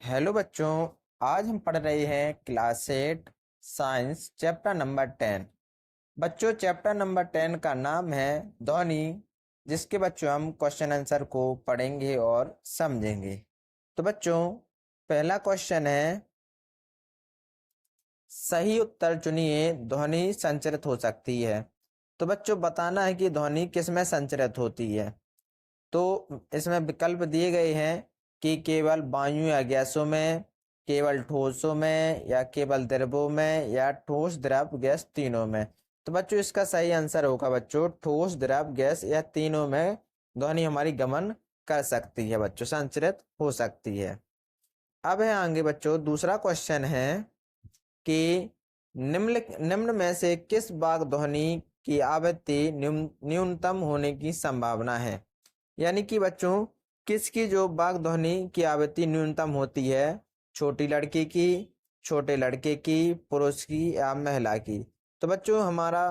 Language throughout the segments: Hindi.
हेलो बच्चों। आज हम पढ़ रहे हैं क्लास 8 साइंस चैप्टर नंबर 10। बच्चों चैप्टर नंबर 10 का नाम है ध्वनि, जिसके बच्चों हम क्वेश्चन आंसर को पढ़ेंगे और समझेंगे। तो बच्चों पहला क्वेश्चन है, सही उत्तर चुनिए। ध्वनि संचरित हो सकती है। तो बच्चों बताना है कि ध्वनि किस में संचरित होती है। तो इसमें विकल्प दिए गए हैं कि केवल वायु या गैसों में, केवल ठोसों में, या केवल द्रवों में, या ठोस द्रव गैस तीनों में। तो बच्चों इसका सही आंसर होगा बच्चों ठोस द्रव गैस या तीनों में ध्वनि हमारी गमन कर सकती है बच्चों, संचरित हो सकती है। अब है आगे बच्चों दूसरा क्वेश्चन है कि निम्न निम्न में से किस वाग ध्वनि की आवृत्ति न्यूनतम होने की संभावना है। यानी कि बच्चों किसकी जो वाग ध्वनि की आवृत्ति न्यूनतम होती है, छोटी लड़की की, छोटे लड़के की, पुरुष की या महिला की। तो बच्चों हमारा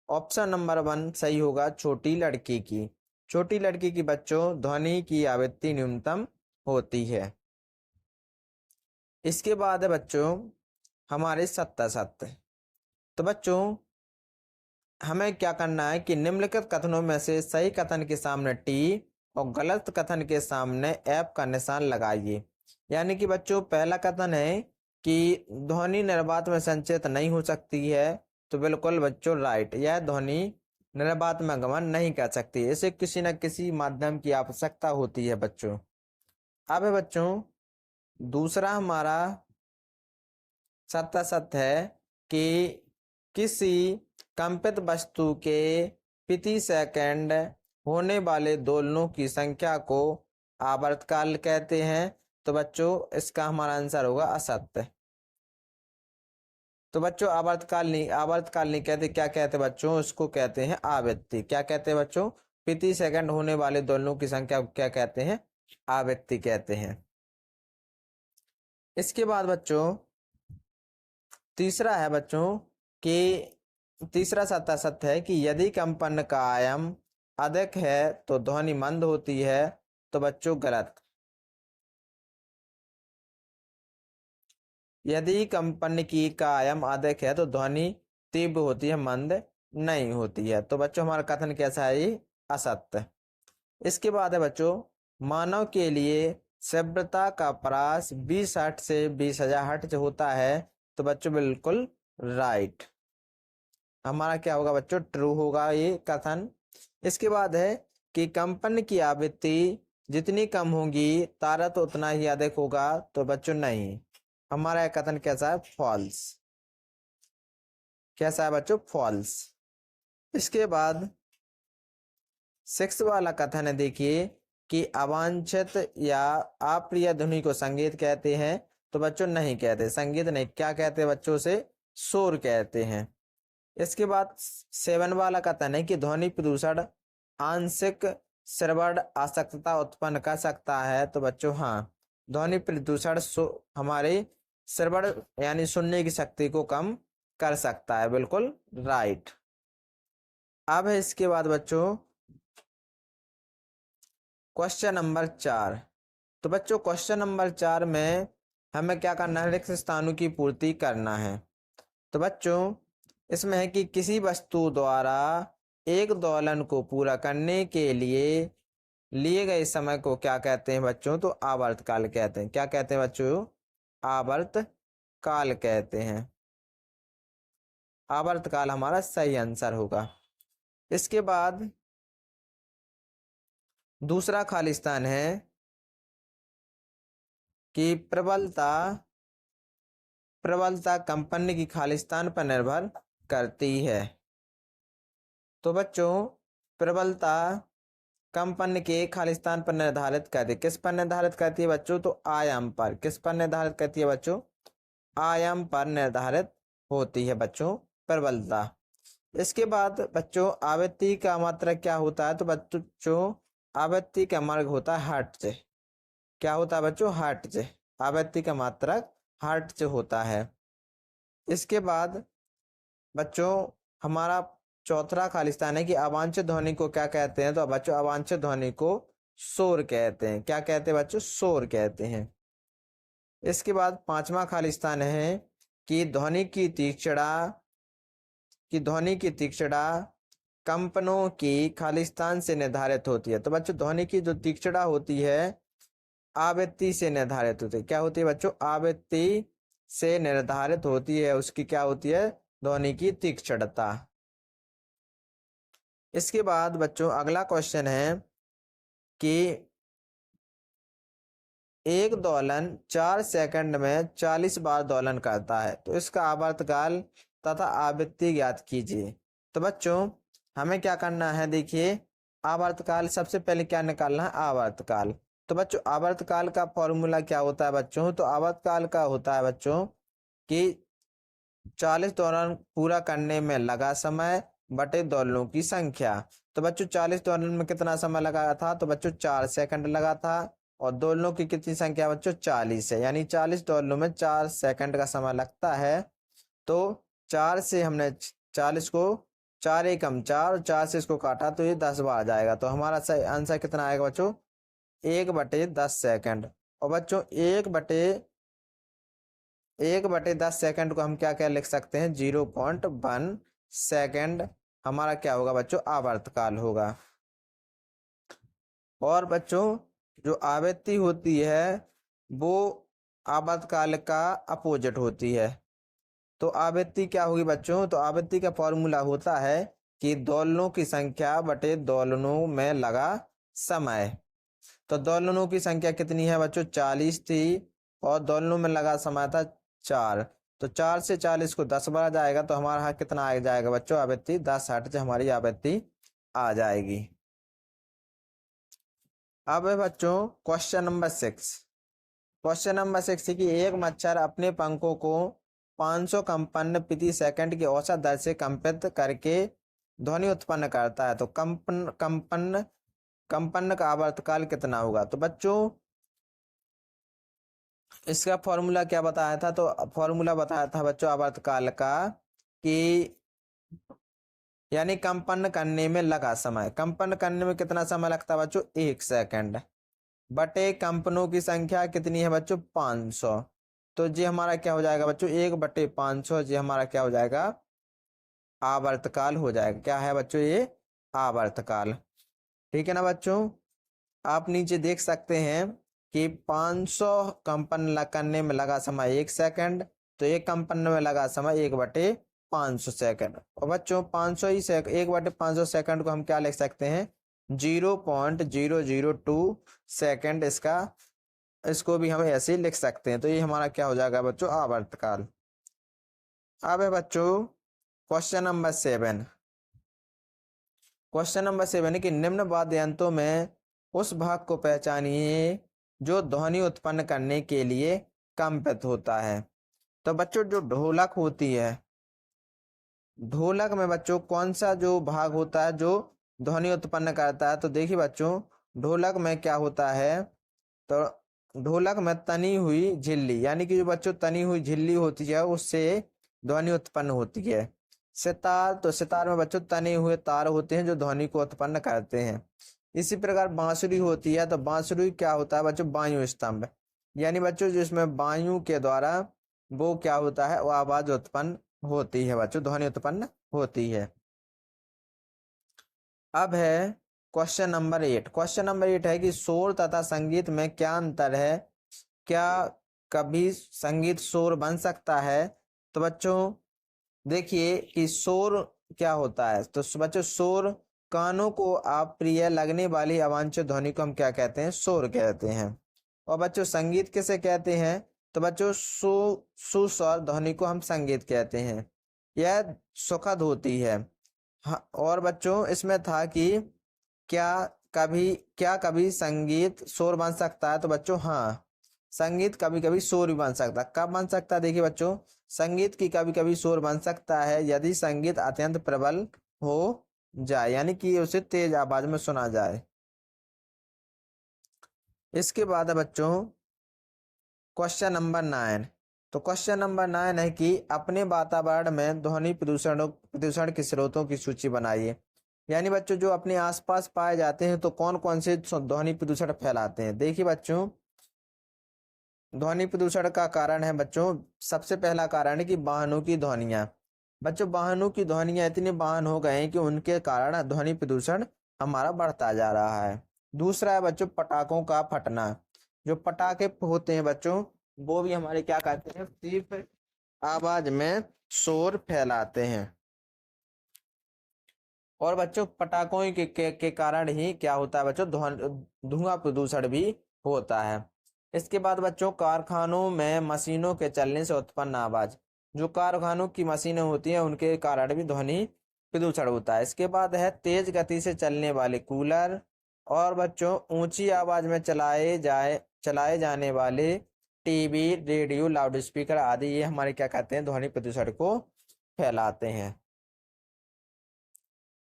ऑप्शन नंबर 1 सही होगा, छोटी लड़की की। छोटी लड़की की बच्चों ध्वनि की आवृत्ति न्यूनतम होती है। इसके बाद है बच्चों हमारे सत्ता सत्य। तो बच्चों हमें क्या करना है कि निम्नलिखित कथनों में से सही कथन के सामने टी और गलत कथन के सामने एफ का निशान लगाइए। यानी कि बच्चों पहला कथन है कि ध्वनि निर्वात में संचरित नहीं हो सकती है। तो बिल्कुल बच्चों राइट, यह ध्वनि निर्वात में गमन नहीं कर सकती, इसे किसी न किसी माध्यम की आवश्यकता होती है बच्चों। अब है बच्चों दूसरा हमारा सत्य सत्य है कि किसी कंपित वस्तु के प्रति सेकंड होने वाले दोलनों की संख्या को आवर्तकाल कहते हैं। तो बच्चों इसका हमारा आंसर होगा असत्य। तो बच्चों आवर्तकाल नहीं कहते, क्या कहते बच्चों, उसको कहते हैं आवृत्ति। क्या कहते हैं बच्चों, प्रति सेकंड होने वाले दोलनों की संख्या को क्या कहते हैं, आवृत्ति कहते हैं। इसके बाद बच्चों तीसरा है बच्चों कि तीसरा सत्य सत्य है कि यदि कंपन का आयाम अधिक है तो ध्वनि मंद होती है। तो बच्चों गलत। यदि कंपन की का आयाम अधिक है तो ध्वनि तीव्र होती है, मंद नहीं होती है। तो बच्चों हमारा कथन कैसा है, ये असत्य। इसके बाद है बच्चों मानव के लिए तीव्रता का परास 20 हर्ट्ज से 20,000 हर्ट्ज होता है। तो बच्चों बिल्कुल राइट, हमारा क्या होगा बच्चों, ट्रू होगा ये कथन। इसके बाद है कि कंपन की आवृत्ति जितनी कम होगी तारा तो उतना ही अधिक होगा। तो बच्चों नहीं, हमारा यह कथन कैसा है, फॉल्स। कैसा है बच्चों, फॉल्स। इसके बाद 6 वाला कथन है, देखिए कि अवांछित या अप्रिय ध्वनि को संगीत कहते हैं। तो बच्चों नहीं कहते, संगीत नहीं, क्या कहते हैं बच्चों, से शोर कहते हैं। इसके बाद 7 वाला कथन है कि ध्वनि प्रदूषण आंशिक श्रवण अशक्तता उत्पन्न कर सकता है। तो बच्चों हाँ, ध्वनि प्रदूषण हमारे श्रवण यानी सुनने की शक्ति को कम कर सकता है, बिल्कुल राइट। अब है इसके बाद बच्चों क्वेश्चन नंबर 4। तो बच्चों क्वेश्चन नंबर 4 में हमें क्या करना है, रिक्त स्थानों की पूर्ति करना है। तो बच्चों इसमें है कि किसी वस्तु द्वारा एक दोलन को पूरा करने के लिए गए समय को क्या कहते हैं बच्चों, तो आवर्तकाल कहते हैं। क्या कहते हैं बच्चों, आवर्तकाल कहते हैं। आवर्तकाल हमारा सही आंसर होगा। इसके बाद दूसरा खाली स्थान है कि प्रबलता कंपन की खालिस्तान पर निर्भर करती है। तो बच्चों प्रबलता कंपन के खालिस्तान पर निर्धारित करती है। किस पर निर्धारित करती है बच्चों, तो आयाम पर। किस पर निर्धारित करती है बच्चों, आयाम पर निर्धारित होती है बच्चों प्रबलता। इसके बाद बच्चों आवृत्ति का मात्रक क्या होता है, तो बच्चों आवृत्ति का मार्ग होता है हर्ट्ज। क्या होता है बच्चों, हर्ट्ज। आवृत्ति का मात्रक हर्ट्ज होता है। इसके बाद बच्चों हमारा चौथा खालिस्तान है कि अवांछित ध्वनि को क्या कहते हैं, तो बच्चों अवांछित ध्वनि को शोर कहते हैं। क्या कहते हैं बच्चों, शोर कहते हैं। इसके बाद पांचवा खालिस्तान है कि ध्वनि की तीक्ष्णता कंपनों की खालिस्तान से निर्धारित होती है। तो बच्चों ध्वनि की जो तीक्ष्णता होती है आवृत्ति से निर्धारित होती है। क्या होती है बच्चों? आवृत्ति से निर्धारित होती है, उसकी क्या होती है? ध्वनि की तीक्ष्णता। इसके बाद बच्चों अगला क्वेश्चन है कि एक दोलन 4 सेकंड में 40 बार दोलन करता है, तो इसका आवर्तकाल तथा आवृत्ति ज्ञात कीजिए। तो बच्चों हमें क्या करना है, देखिए आवर्तकाल सबसे पहले क्या निकालना है? आवर्तकाल। तो बच्चों आवर्तकाल का फॉर्मूला क्या होता है बच्चों? तो आवर्तकाल का होता है बच्चों कि 40 दोलन पूरा करने में लगा समय बटे दोलनों की संख्या। तो बच्चों 40 दोलन में कितना समय लगा था? तो बच्चों 4 सेकंड लगा था। और दोलनों की कितनी संख्या बच्चों? 40 है, यानी 40 दोलनों में 4 सेकंड का समय लगता है। तो 4 से हमने 40 को 4 एकम 4 और 4 से इसको काटा तो ये 10 बार जाएगा। तो हमारा सही आंसर कितना आएगा बच्चों? 1/10 सेकंड। और बच्चों 1/10 सेकंड को हम क्या क्या लिख सकते हैं? 0.1 सेकंड हमारा क्या होगा बच्चों? आवर्तकाल होगा। और बच्चों जो आवृत्ति होती है वो आवर्तकाल का अपोजिट होती है। तो आवृत्ति क्या होगी बच्चों? तो आवृत्ति का फॉर्मूला होता है कि दोलनों की संख्या बटे दोलनों में लगा समय। तो दोलनों की संख्या कितनी है बच्चों? 40 थी और दोलनों में लगा समय था 4। तो 4 से 40 को 10 बार जाएगा तो हमारा यहाँ कितना आ जाएगा बच्चों? आवृत्ति 10 हर्ट्ज हमारी आवृत्ति आ जाएगी। अब है बच्चों क्वेश्चन नंबर 6। क्वेश्चन नंबर 6 है कि एक मच्छर अपने पंखों को 500 कंपन प्रति सेकंड की औसत दर से कंपित करके ध्वनि उत्पन्न करता है। तो कंपन का आवर्तकाल कितना होगा? तो बच्चों इसका फॉर्मूला क्या बताया था? तो फॉर्मूला बताया था बच्चों आवर्तकाल का कि यानी कंपन करने में लगा समय। कंपन करने में कितना समय लगता है बच्चों? 1 सेकंड बटे कंपनों की संख्या कितनी है बच्चों? 500। तो जी हमारा क्या हो जाएगा बच्चों? 1/500 जी हमारा क्या हो जाएगा? आवर्तकाल हो जाएगा। क्या है बच्चों? ये आवर्तकाल। ठीक है ना बच्चों? आप नीचे देख सकते हैं कि 500 कंपन करने में लगा समय 1 सेकंड, तो एक कंपन में लगा समय 1/500 सेकंड। और बच्चों 500 ही 1/500 सेकंड को हम क्या लिख सकते हैं? 0.002 सेकंड इसको भी हम ऐसे ही लिख सकते हैं। तो ये हमारा क्या हो जाएगा बच्चों? आवर्तकाल। अब है बच्चों क्वेश्चन नंबर 7। क्वेश्चन नंबर 7 है कि निम्न वाद्य यंत्रों में उस भाग को पहचानिए जो ध्वनि उत्पन्न करने के लिए कंपित होता है। तो बच्चों जो ढोलक होती है, ढोलक में बच्चों कौन सा जो भाग होता है जो ध्वनि उत्पन्न करता है? तो देखिए बच्चों ढोलक में क्या होता है? तो ढोलक में तनी हुई झिल्ली, यानी कि जो बच्चों तनी हुई झिल्ली होती है उससे ध्वनि उत्पन्न होती है। सितार, तो सितार में बच्चों तने हुए तार होते हैं जो ध्वनि को उत्पन्न करते हैं। इसी प्रकार बांसुरी होती है, तो बांसुरी क्या होता है बच्चों? वायु स्तंभ, यानी बच्चों जिसमें वायु के द्वारा वो क्या होता है? वो आवाज उत्पन्न होती है बच्चों, ध्वनि उत्पन्न होती है। अब है क्वेश्चन नंबर 8। क्वेश्चन नंबर 8 है कि शोर तथा संगीत में क्या अंतर है? क्या कभी संगीत शोर बन सकता है? तो बच्चों देखिए कि शोर क्या होता है। तो बच्चों शोर कानों को अप्रिय लगने वाली अवांछित ध्वनि को हम क्या कहते हैं? शोर कहते हैं। और बच्चों संगीत किसे कहते हैं? तो बच्चों सुस्वर ध्वनि को हम संगीत कहते हैं। यह सुखद होती है। हाँ, और बच्चों इसमें था कि क्या कभी संगीत शोर बन सकता है? तो बच्चों हाँ, संगीत कभी कभी शोर भी बन सकता है। कब बन सकता है? देखिए बच्चों संगीत की कभी कभी शोर बन सकता है यदि संगीत अत्यंत प्रबल हो जाए, यानी कि उसे तेज आवाज में सुना जाए। इसके बाद है बच्चों क्वेश्चन नंबर 9। तो क्वेश्चन नंबर 9 है कि अपने वातावरण में ध्वनि प्रदूषण के स्रोतों की सूची बनाइए। यानी बच्चों जो अपने आसपास पाए जाते हैं तो कौन कौन से ध्वनि प्रदूषण फैलाते हैं। देखिए बच्चों ध्वनि प्रदूषण का कारण है बच्चों, सबसे पहला कारण है कि वाहनों की ध्वनियां। बच्चों वाहनों की ध्वनियां, इतने वाहन हो गए हैं कि उनके कारण ध्वनि प्रदूषण हमारा बढ़ता जा रहा है। दूसरा है बच्चों पटाखों का फटना। जो पटाखे होते हैं बच्चों, वो भी हमारे क्या कहते हैं, तीव्र आवाज में शोर फैलाते हैं। और बच्चों पटाखों के कारण ही क्या होता है बच्चों, धुआं प्रदूषण भी होता है। इसके बाद बच्चों कारखानों में मशीनों के चलने से उत्पन्न आवाज। जो कारखानों की मशीनें होती हैं उनके कारण भी ध्वनि प्रदूषण होता है। इसके बाद है तेज गति से चलने वाले कूलर। और बच्चों ऊंची आवाज में चलाए जाने वाले टीवी, रेडियो, लाउड स्पीकर आदि, ये हमारे क्या कहते हैं, ध्वनि प्रदूषण को फैलाते हैं।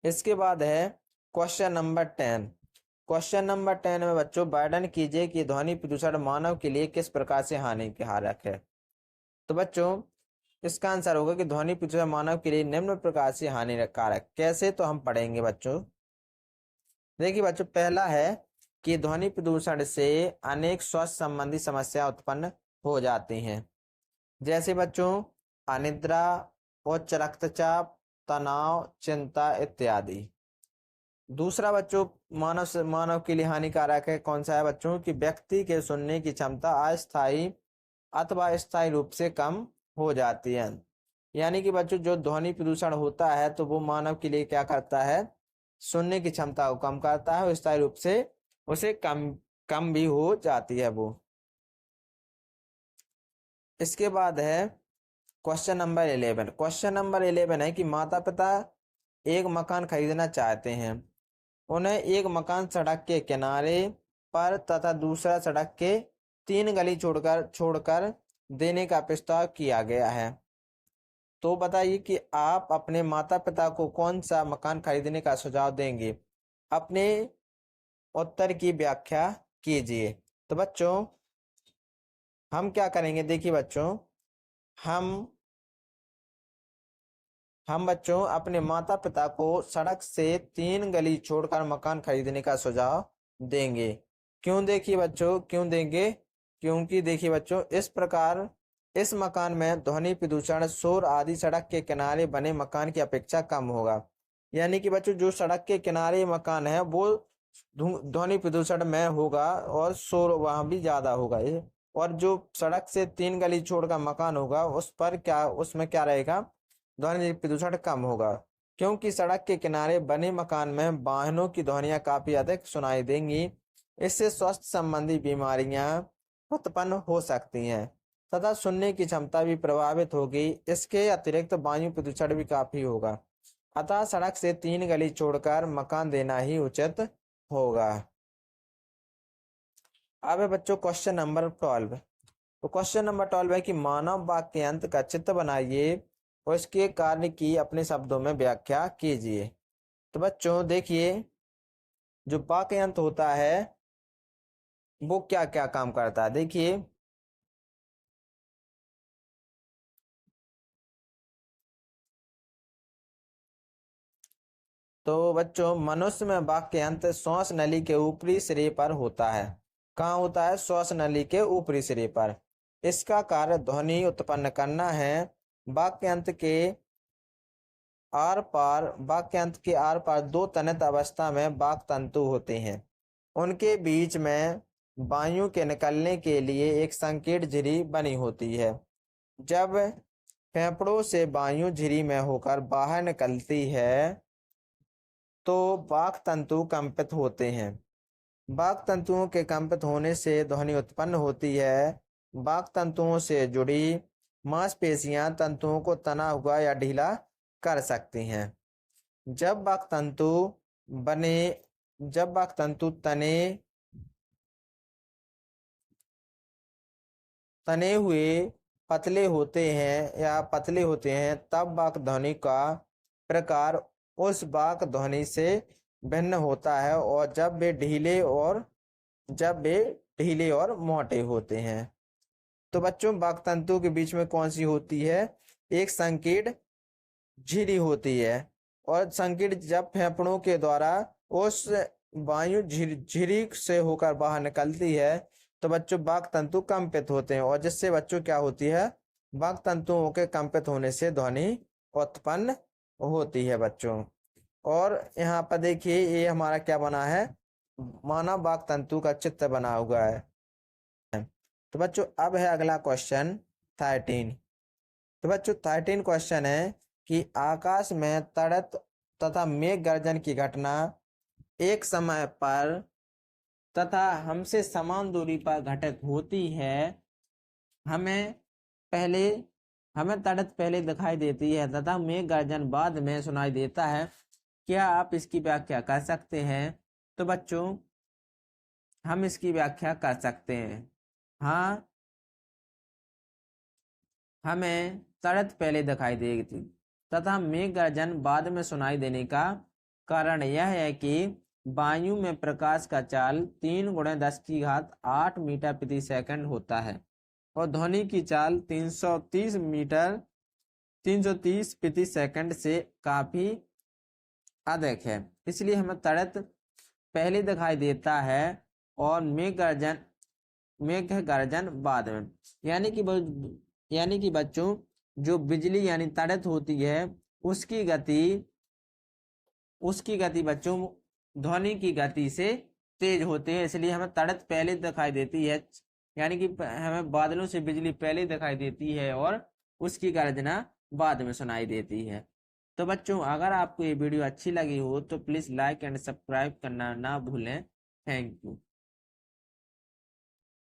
इसके बाद है क्वेश्चन नंबर 10। क्वेश्चन नंबर 10 में बच्चों वर्णन कीजिए कि ध्वनि प्रदूषण मानव के लिए किस प्रकार से हानिकारक है। तो बच्चों इसका आंसर होगा कि ध्वनि प्रदूषण मानव के लिए निम्न प्रकार से हानिकारक। कैसे, तो हम पढ़ेंगे बच्चों। देखिए बच्चों, पहला है कि ध्वनि प्रदूषण से अनेक स्वास्थ्य संबंधी समस्या उत्पन्न हो जाती हैं। जैसे बच्चों अनिद्रा, उच्च रक्तचाप, तनाव, चिंता इत्यादि। दूसरा बच्चों मानव के लिए हानिकारक है, कौन सा है बच्चों, कि व्यक्ति के सुनने की क्षमता अस्थायी अथवा स्थायी रूप से कम हो जाती है। यानी कि बच्चों जो ध्वनि प्रदूषण होता है तो वो मानव के लिए क्या करता है, सुनने की क्षमता को कम करता है और स्थायी रूप से उसे कम कम भी हो जाती है वो। इसके बाद है क्वेश्चन नंबर 11। क्वेश्चन नंबर 11 है कि माता पिता एक मकान खरीदना चाहते हैं। उन्हें एक मकान सड़क के किनारे पर तथा दूसरा सड़क के 3 गली छोड़कर देने का प्रस्ताव किया गया है। तो बताइए कि आप अपने माता पिता को कौन सा मकान खरीदने का सुझाव देंगे। अपने उत्तर की व्याख्या कीजिए। तो बच्चों हम क्या करेंगे, देखिए बच्चों, हम बच्चों अपने माता पिता को सड़क से 3 गली छोड़कर मकान खरीदने का सुझाव देंगे। क्यों, देखिए बच्चों क्यों देंगे, क्योंकि देखिए बच्चों इस प्रकार इस मकान में ध्वनि प्रदूषण, शोर आदि सड़क के किनारे बने मकान की अपेक्षा कम होगा। यानी कि बच्चों जो सड़क के किनारे मकान है वो ध्वनि प्रदूषण में होगा और शोर वहां भी ज्यादा होगा। और जो सड़क से 3 गली छोड़कर मकान होगा उसमें क्या रहेगा, ध्वनि प्रदूषण कम होगा। क्योंकि सड़क के किनारे बने मकान में वाहनों की ध्वनियां काफी अधिक सुनाई देंगी। इससे स्वास्थ्य संबंधी बीमारियां उत्पन्न हो सकती हैं तथा सुनने की क्षमता भी प्रभावित होगी। इसके अतिरिक्त वायु प्रदूषण भी काफी होगा। अतः सड़क से 3 गली छोड़कर मकान देना ही उचित होगा। अब है बच्चों क्वेश्चन नंबर 12। तो क्वेश्चन नंबर 12 है कि मानव वाक्य अंत का चित्र बनाइए और इसके कार्य की अपने शब्दों में व्याख्या कीजिए। तो बच्चों देखिए, जो वाक्य अंत होता है वो क्या क्या काम करता है, देखिए। तो बच्चों मनुष्य में वाक्य अंत श्वास नली के ऊपरी सिरे पर होता है। कहाँ होता है, श्वास नली के ऊपरी सिरे पर। इसका कार्य ध्वनि उत्पन्न करना है। वाक्य अंत के आर पार 2 तनित अवस्था में वाक् तंतु होते हैं। उनके बीच में वायु के निकलने के लिए एक संकीर्ण झिरी बनी होती है। जब फेफड़ों से वायु झिरी में होकर बाहर निकलती है तो वाक् तंतु कंपित होते हैं। वाक् तंतुओं के कंपित होने से ध्वनि उत्पन्न होती है। वाक् तंतुओं से जुड़ी मांसपेशियां तंतुओं को तना हुआ या ढीला कर सकती हैं। जब वाक् तंतु बने जब वाक् तंतु तने हुए पतले होते हैं तब वाक् ध्वनि का प्रकार उस वाक् ध्वनि से भिन्न होता है। और जब वे ढीले और मोटे होते हैं। तो बच्चों वाक् तंतु के बीच में कौन सी होती है, एक संकीर्ण झिरी होती है। और संकीर्ण जब फेफड़ों के द्वारा उस वायु झिरी से होकर बाहर निकलती है तो बच्चों वाक् तंतु कंपित होते हैं, और जिससे बच्चों क्या होती है, वाक् तंतुओं के कंपित होने से ध्वनि उत्पन्न होती है बच्चों। और यहाँ पर देखिए ये हमारा क्या बना है, मानव वाक् तंतु का चित्र बना हुआ है। तो बच्चों अब है अगला क्वेश्चन 13। तो बच्चों 13 क्वेश्चन है कि आकाश में तड़क तथा मेघ गर्जन की घटना एक समय पर तथा हमसे समान दूरी पर घटित होती है। हमें तड़क पहले दिखाई देती है तथा मेघ गर्जन बाद में सुनाई देता है। क्या आप इसकी व्याख्या कर सकते हैं? तो बच्चों हम इसकी व्याख्या कर सकते हैं। हाँ, हमें तड़क पहले दिखाई देती तथा मेघ गर्जन बाद में सुनाई देने का कारण यह है कि वायु में प्रकाश का चाल 3 × 10⁸ मीटर प्रति सेकंड होता है और ध्वनि की चाल 330 प्रति सेकंड से काफी अधिक है। इसलिए हमें तड़क पहले दिखाई देता है और मेघ गर्जन बाद में। यानी कि बच्चों जो बिजली यानी तड़क होती है उसकी गति बच्चों ध्वनि की गति से तेज होती है, इसलिए हमें तड़क पहले दिखाई देती है। यानी कि हमें बादलों से बिजली पहले दिखाई देती है और उसकी गर्जना बाद में सुनाई देती है। तो बच्चों अगर आपको ये वीडियो अच्छी लगी हो तो प्लीज लाइक एंड सब्सक्राइब करना ना भूलें। Thank you.